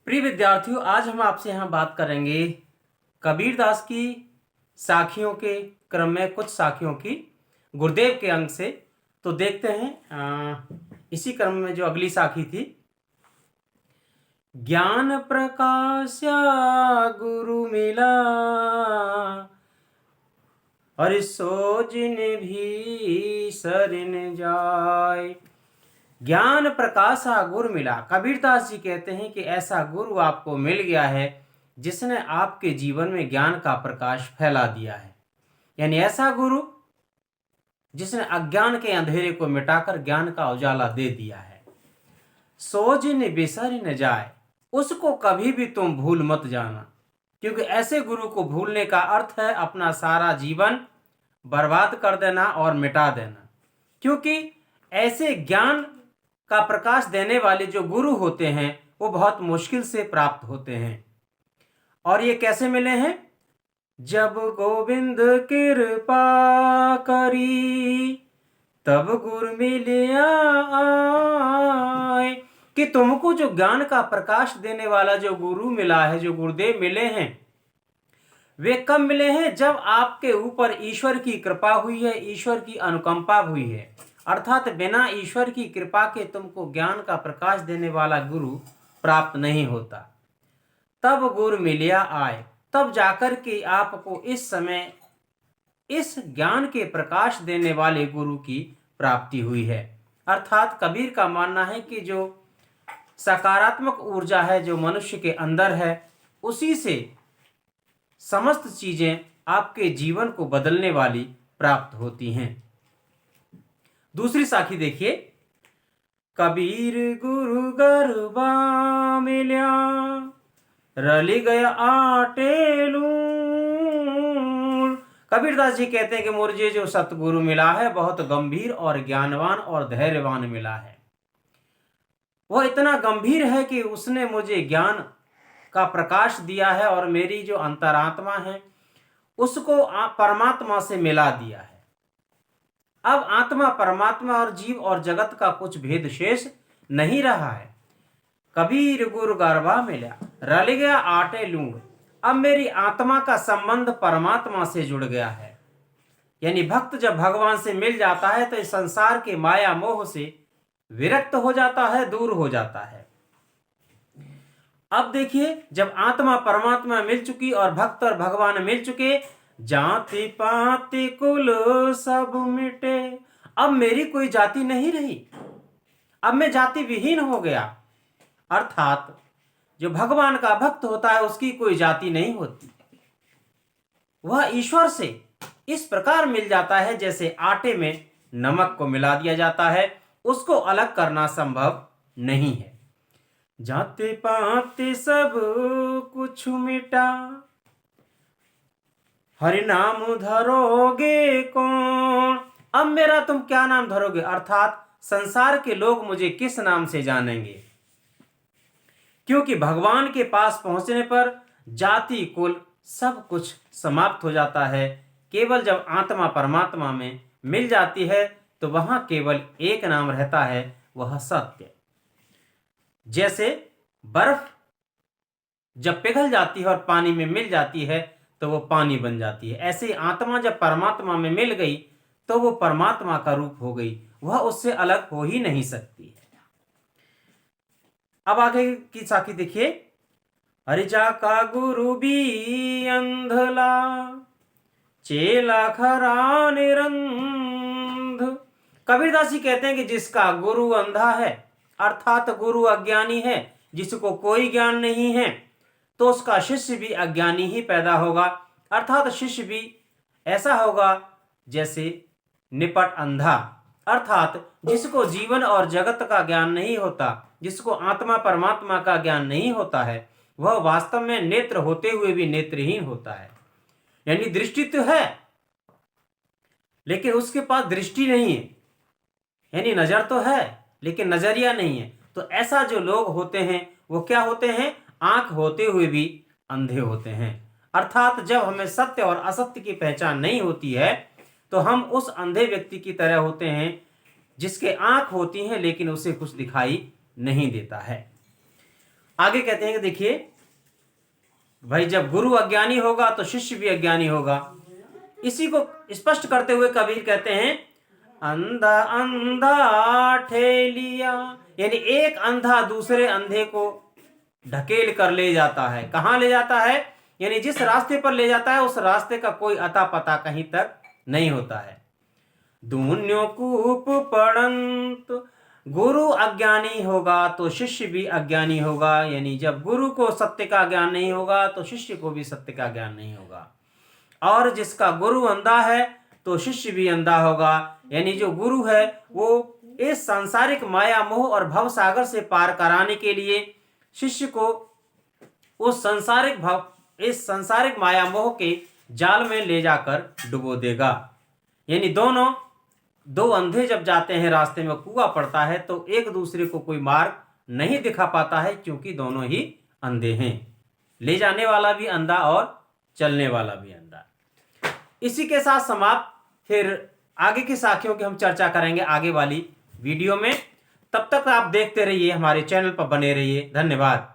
प्रिय विद्यार्थियों, आज हम आपसे यहाँ बात करेंगे कबीरदास की साखियों के क्रम में कुछ साखियों की गुरुदेव के अंग से। तो देखते हैं इसी क्रम में जो अगली साखी थी, ज्ञान प्रकाश गुरु मिला और सोजिन भी सरिन जाय। ज्ञान प्रकाशा गुरु मिला। कबीरदास जी कहते हैं कि ऐसा गुरु आपको मिल गया है जिसने आपके जीवन में ज्ञान का प्रकाश फैला दिया है। यानी ऐसा गुरु जिसने अज्ञान के अंधेरे को मिटाकर ज्ञान का उजाला दे दिया है। सो जिन बिसर न जाए, उसको कभी भी तुम भूल मत जाना, क्योंकि ऐसे गुरु को भूलने का अर्थ है अपना सारा जीवन बर्बाद कर देना और मिटा देना। क्योंकि ऐसे ज्ञान का प्रकाश देने वाले जो गुरु होते हैं वो बहुत मुश्किल से प्राप्त होते हैं। और ये कैसे मिले हैं? जब गोविंद कृपा करी तब गुरु मिलिया आए। कि तुमको जो ज्ञान का प्रकाश देने वाला जो गुरु मिला है, जो गुरुदेव मिले हैं, वे कब मिले हैं? जब आपके ऊपर ईश्वर की कृपा हुई है, ईश्वर की अनुकंपा हुई है। अर्थात बिना ईश्वर की कृपा के तुमको ज्ञान का प्रकाश देने वाला गुरु प्राप्त नहीं होता। तब गुरु मिलिया आए, तब जाकर के आपको इस समय इस ज्ञान के प्रकाश देने वाले गुरु की प्राप्ति हुई है। अर्थात कबीर का मानना है कि जो सकारात्मक ऊर्जा है जो मनुष्य के अंदर है, उसी से समस्त चीजें आपके जीवन को बदलने वाली प्राप्त होती हैं। दूसरी साखी देखिए, कबीर गुरु गरबा मिल्या रली गया आटे लूण। कबीरदास जी कहते हैं कि मुझे जो सतगुरु मिला है बहुत गंभीर और ज्ञानवान और धैर्यवान मिला है। वह इतना गंभीर है कि उसने मुझे ज्ञान का प्रकाश दिया है और मेरी जो अंतरात्मा है उसको परमात्मा से मिला दिया है। अब आत्मा, परमात्मा और जीव और जगत का कुछ भेद शेष नहीं रहा है। कबीर गुरु गरबा मिला रल गया आटे लूण। अब मेरी आत्मा का संबंध परमात्मा से जुड़ गया है। यानी भक्त जब भगवान से मिल जाता है तो इस संसार के माया मोह से विरक्त हो जाता है, दूर हो जाता है। अब देखिए, जब आत्मा परमात्मा मिल चुकी और भक्त और भगवान मिल चुके, जाति पाति कुल सब मिटे। अब मेरी कोई जाति नहीं रही, अब मैं जाति विहीन हो गया। अर्थात जो भगवान का भक्त होता है उसकी कोई जाति नहीं होती। वह ईश्वर से इस प्रकार मिल जाता है जैसे आटे में नमक को मिला दिया जाता है, उसको अलग करना संभव नहीं है। जाते पाते सब कुछ मिटा, हरि नाम धरोगे कौन। अब मेरा तुम क्या नाम धरोगे? अर्थात संसार के लोग मुझे किस नाम से जानेंगे? क्योंकि भगवान के पास पहुंचने पर जाति कुल सब कुछ समाप्त हो जाता है। केवल जब आत्मा परमात्मा में मिल जाती है तो वहां केवल एक नाम रहता है, वह सत्य। जैसे बर्फ जब पिघल जाती है और पानी में मिल जाती है तो वो पानी बन जाती है, ऐसे आत्मा जब परमात्मा में मिल गई तो वो परमात्मा का रूप हो गई, वह उससे अलग हो ही नहीं सकती है। अब आगे की साखी देखिए, हरिजा का गुरु भी अंधला चेला खरा निरंध। कबीरदास जी कहते हैं कि जिसका गुरु अंधा है, अर्थात गुरु अज्ञानी है, जिसको कोई ज्ञान नहीं है, तो उसका शिष्य भी अज्ञानी ही पैदा होगा। अर्थात शिष्य भी ऐसा होगा जैसे निपट अंधा। अर्थात जिसको जीवन और जगत का ज्ञान नहीं होता, जिसको आत्मा परमात्मा का ज्ञान नहीं होता है, वह वास्तव में नेत्र होते हुए भी नेत्रहीन होता है। यानी दृष्टि तो है लेकिन उसके पास दृष्टि नहीं है, यानी नजर तो है लेकिन नजरिया नहीं है। तो ऐसा जो लोग होते हैं वो क्या होते हैं? आंख होते हुए भी अंधे होते हैं। अर्थात जब हमें सत्य और असत्य की पहचान नहीं होती है तो हम उस अंधे व्यक्ति की तरह होते हैं जिसके आंख होती हैं लेकिन उसे कुछ दिखाई नहीं देता है। आगे कहते हैं कि देखिए भाई, जब गुरु अज्ञानी होगा तो शिष्य भी अज्ञानी होगा। इसी को स्पष्ट करते हुए कबीर कहते हैं, अंधा अंधा ठेलिया, यानी एक अंधा दूसरे अंधे को ढकेल कर ले जाता है। कहां ले जाता है? यानी जिस रास्ते पर ले जाता है उस रास्ते का कोई अता पता कहीं तक नहीं होता है। दून्यो कूप पड़ंत, गुरु अज्ञानी होगा तो शिष्य भी अज्ञानी होगा। यानी जब गुरु को सत्य का ज्ञान नहीं होगा तो शिष्य को भी सत्य का ज्ञान नहीं होगा। और जिसका गुरु अंधा है तो शिष्य भी अंधा होगा। यानी जो गुरु है वो इस सांसारिक माया मोह और भव सागर से पार कराने के लिए शिष्य को उस इस सांसारिक माया मोह के जाल में ले जाकर डुबो देगा। यानी दो अंधे जब जाते हैं रास्ते में, कुआं पड़ता है तो एक दूसरे को कोई मार्ग नहीं दिखा पाता है, क्योंकि दोनों ही अंधे हैं। ले जाने वाला भी अंधा और चलने वाला भी अंधा। इसी के साथ समाप्त। फिर आगे की साखियों की हम चर्चा करेंगे आगे वाली वीडियो में। तब तक आप देखते रहिए, हमारे चैनल पर बने रहिए। धन्यवाद।